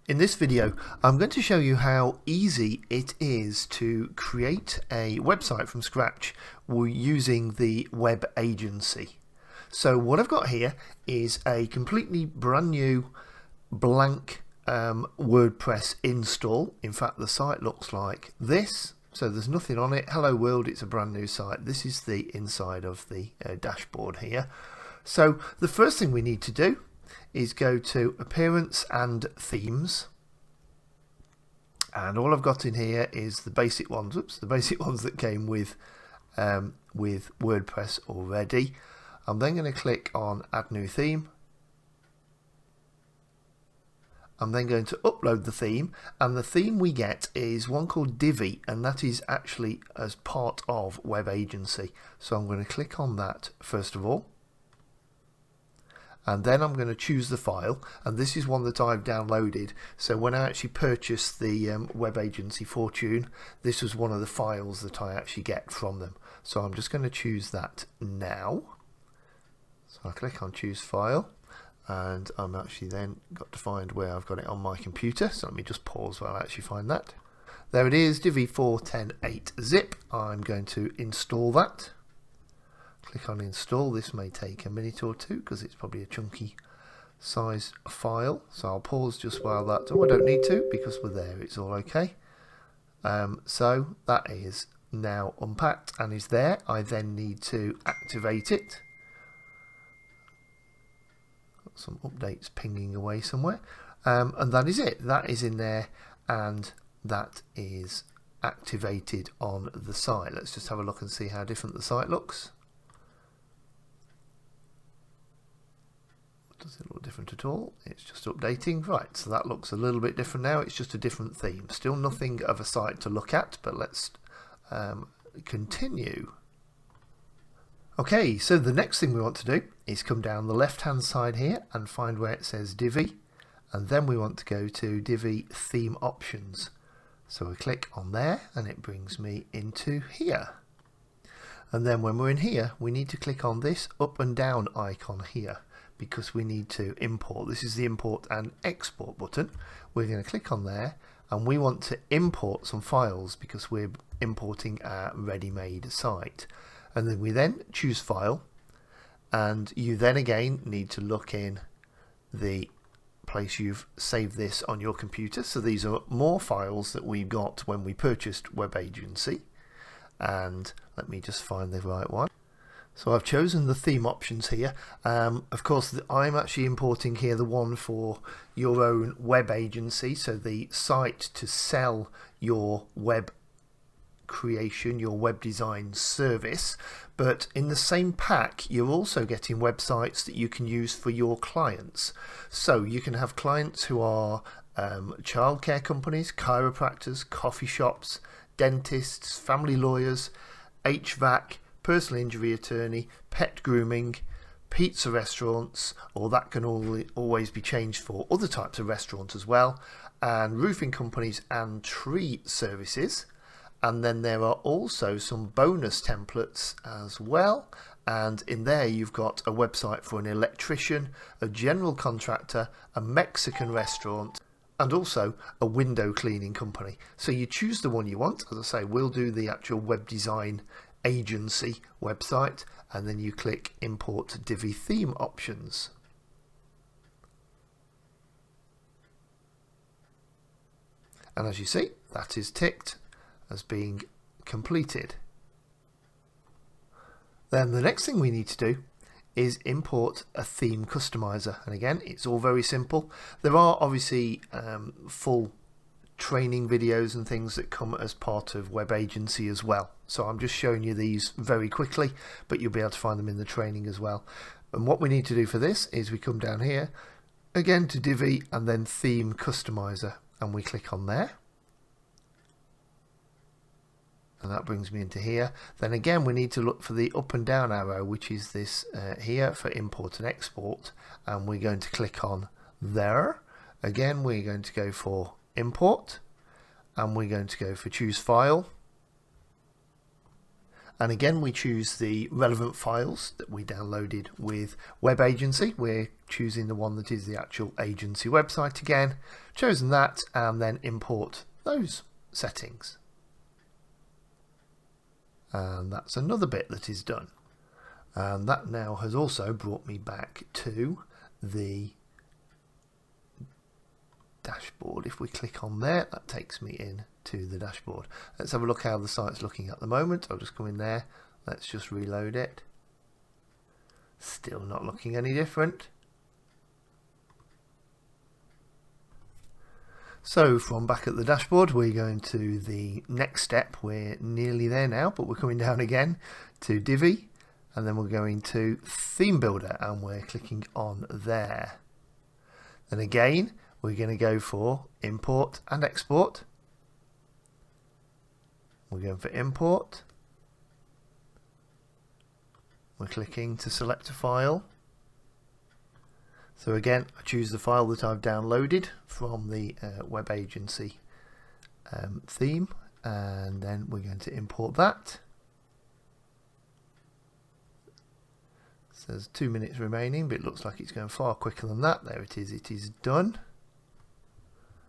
In this video, I'm going to show you how easy it is to create a website from scratch using the web agency. So what I've got here is a completely brand new blank WordPress install. In fact, the site looks like this. So there's nothing on it. Hello world, it's a brand new site. This is the inside of the dashboard here. So the first thing we need to do is go to Appearance and Themes, and all I've got in here is the basic ones. The basic ones that came with WordPress already. I'm then going to click on Add New Theme. I'm then going to upload the theme, and the theme we get is one called Divi, and that is actually as part of Web Agency. So I'm going to click on that first of all. And then I'm going to choose the file, and this is one that I've downloaded. So when I actually purchased the Web Agency Fortune, this was one of the files that I actually get from them. So I'm just going to choose that now. So I click on Choose File, and I'm actually then got to find where I've got it on my computer. So let me just pause while I actually find that. There it is, Divi 4.10.8 zip. I'm going to install that. Click on install. This may take a minute or two because it's probably a chunky size file. So I'll pause just while that. Oh, I don't need to because we're there. It's all okay. So that is now unpacked and is there. I then need to activate it. Got some updates pinging away somewhere. And that is it. That is in there and that is activated on the site. Let's just have a look and see how different the site looks. Does it look different at all? It's just updating. Right, so that looks a little bit different now. It's just a different theme. Still nothing of a site to look at, but let's continue. Okay, so the next thing we want to do is come down the left hand side here and find where it says Divi, and then we want to go to Divi Theme Options. So we click on there and it brings me into here. And then when we're in here, we need to click on this up and down icon here, because we need to import. This is the import and export button. We're going to click on there and we want to import some files because we're importing our ready-made site. And then we then choose file, and you then again need to look in the place you've saved this on your computer. So these are more files that we got when we purchased Web Agency, and let me just find the right one. So I've chosen the theme options here. Of course, I'm actually importing here the one for your own web agency, so the site to sell your web creation, your web design service. But in the same pack, you're also getting websites that you can use for your clients. So you can have clients who are childcare companies, chiropractors, coffee shops, dentists, family lawyers, HVAC, personal injury attorney, pet grooming, pizza restaurants, or that can always be changed for other types of restaurants as well, and roofing companies and tree services. And then there are also some bonus templates as well, and in there you've got a website for an electrician, a general contractor, a Mexican restaurant, and also a window cleaning company. So you choose the one you want. As I say, we'll do the actual web design agency website, and then you click import Divi theme options. And as you see, that is ticked as being completed. Then the next thing we need to do is import a theme customizer, and again it's all very simple. There are obviously full training videos and things that come as part of Web Agency as well. So I'm just showing you these very quickly, but you'll be able to find them in the training as well. And what we need to do for this is we come down here again to Divi and then Theme Customizer, and we click on there. And that brings me into here. Then again we need to look for the up and down arrow, which is this here for import and export, and we're going to click on there. Again we're going to go for import, and we're going to go for choose file, And again, we choose the relevant files that we downloaded with Web Agency. We're choosing the one that is the actual agency website again. Chosen that, and then import those settings. And that's another bit that is done. And that now has also brought me back to the dashboard. If we click on there, that takes me in to the dashboard. Let's have a look how the site's looking at the moment. I'll just come in there. Let's just reload it. Still not looking any different. So from back at the dashboard, we're going to the next step. We're nearly there now, but we're coming down again to Divi, and then we're going to Theme Builder, and we're clicking on there. Then again, we're going to go for Import and Export. We're going for Import. We're clicking to select a file. So again, I choose the file that I've downloaded from the Web Agency theme, and then we're going to import that. It says 2 minutes remaining, but it looks like it's going far quicker than that. There it is done.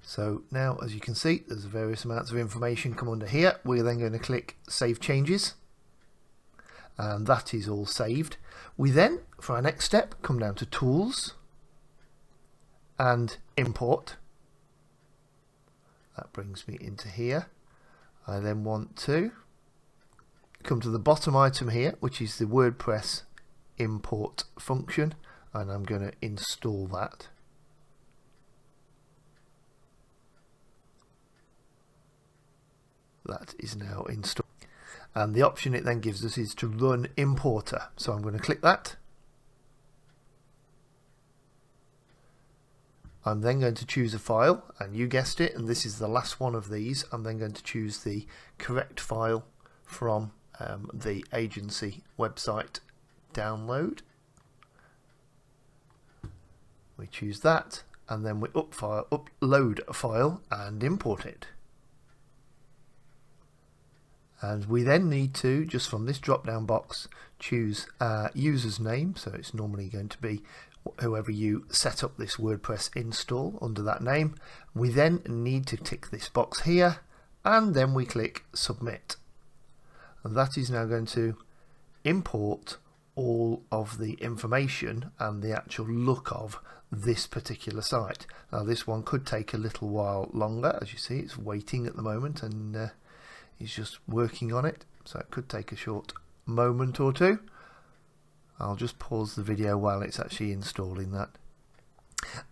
So now, as you can see, there's various amounts of information come under here. We're then going to click Save Changes, and that is all saved. We then, for our next step, come down to Tools and Import. That brings me into here. I then want to come to the bottom item here, which is the WordPress import function, and I'm going to install that. That is now installed, and the option it then gives us is to run importer, so I'm going to click that. I'm then going to choose a file, and you guessed it, and this is the last one of these. I'm then going to choose the correct file from the agency website download. We choose that, and then we upload a file and import it. And we then need to, just from this drop down box, choose user's name. So it's normally going to be whoever you set up this WordPress install under that name. We then need to tick this box here, and then we click submit. And that is now going to import all of the information and the actual look of this particular site. Now this one could take a little while longer. As you see, it's waiting at the moment, and he's just working on it, so it could take a short moment or two. I'll just pause the video while it's actually installing that.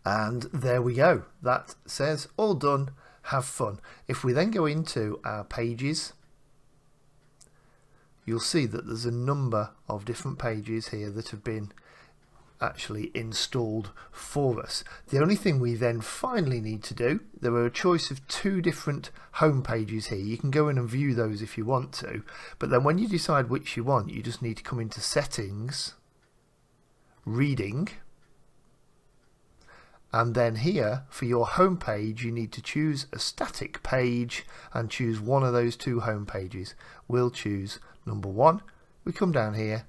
And there we go. That says all done, have fun. If we then go into our pages, you'll see that there's a number of different pages here that have been actually installed for us. The only thing we then finally need to do, there are a choice of 2 different home pages here. You can go in and view those if you want to, but then when you decide which you want, you just need to come into Settings, Reading, and then here for your home page you need to choose a static page and choose one of those 2 home pages. We'll choose number 1. We come down here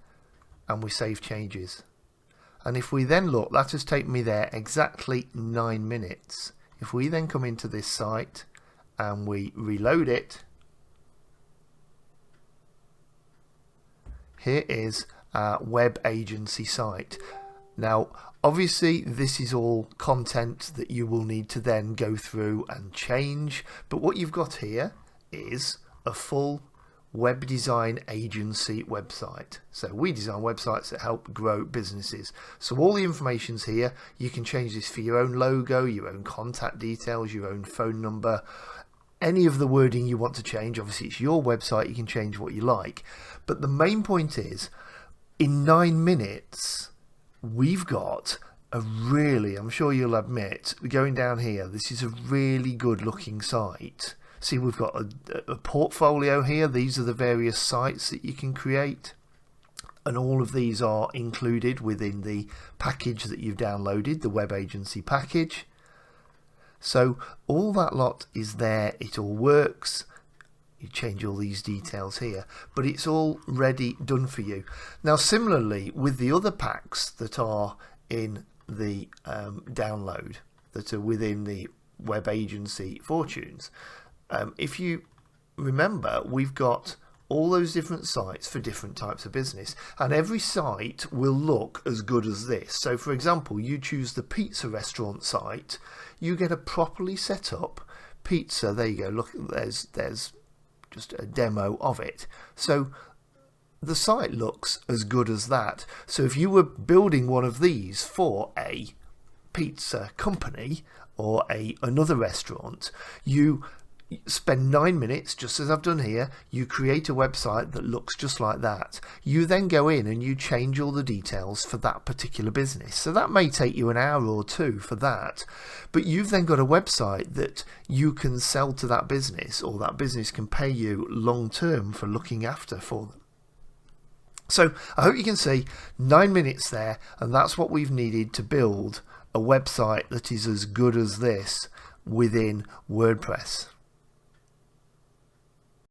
and we save changes. And if we then look, that has taken me there exactly 9 minutes. If we then come into this site and we reload it, here is our web agency site. Now obviously this is all content that you will need to then go through and change, but what you've got here is a full web design agency website. So we design websites that help grow businesses. So all the information's here. You can change this for your own logo, your own contact details, your own phone number, any of the wording you want to change. Obviously it's your website, you can change what you like. But the main point is, in 9 minutes we've got a really, I'm sure you'll admit, going down here, this is a really good looking site. See, we've got a portfolio here. These are the various sites that you can create, and all of these are included within the package that you've downloaded, the web agency package. So all that lot is there, it all works. you change all these details here, but it's already done for you. Now similarly with the other packs that are in the download, that are within the web agency fortunes, if you remember, we've got all those different sites for different types of business, and every site will look as good as this. So for example, you choose the pizza restaurant site, you get a properly set up pizza. There you go, look, there's just a demo of it. So the site looks as good as that. So if you were building one of these for a pizza company or another restaurant, you spend 9 minutes, just as I've done here, you create a website that looks just like that. You then go in and you change all the details for that particular business. So that may take you an hour or two for that, but you've then got a website that you can sell to that business, or that business can pay you long term for looking after for them. So I hope you can see 9 minutes there, and that's what we've needed to build a website that is as good as this within WordPress.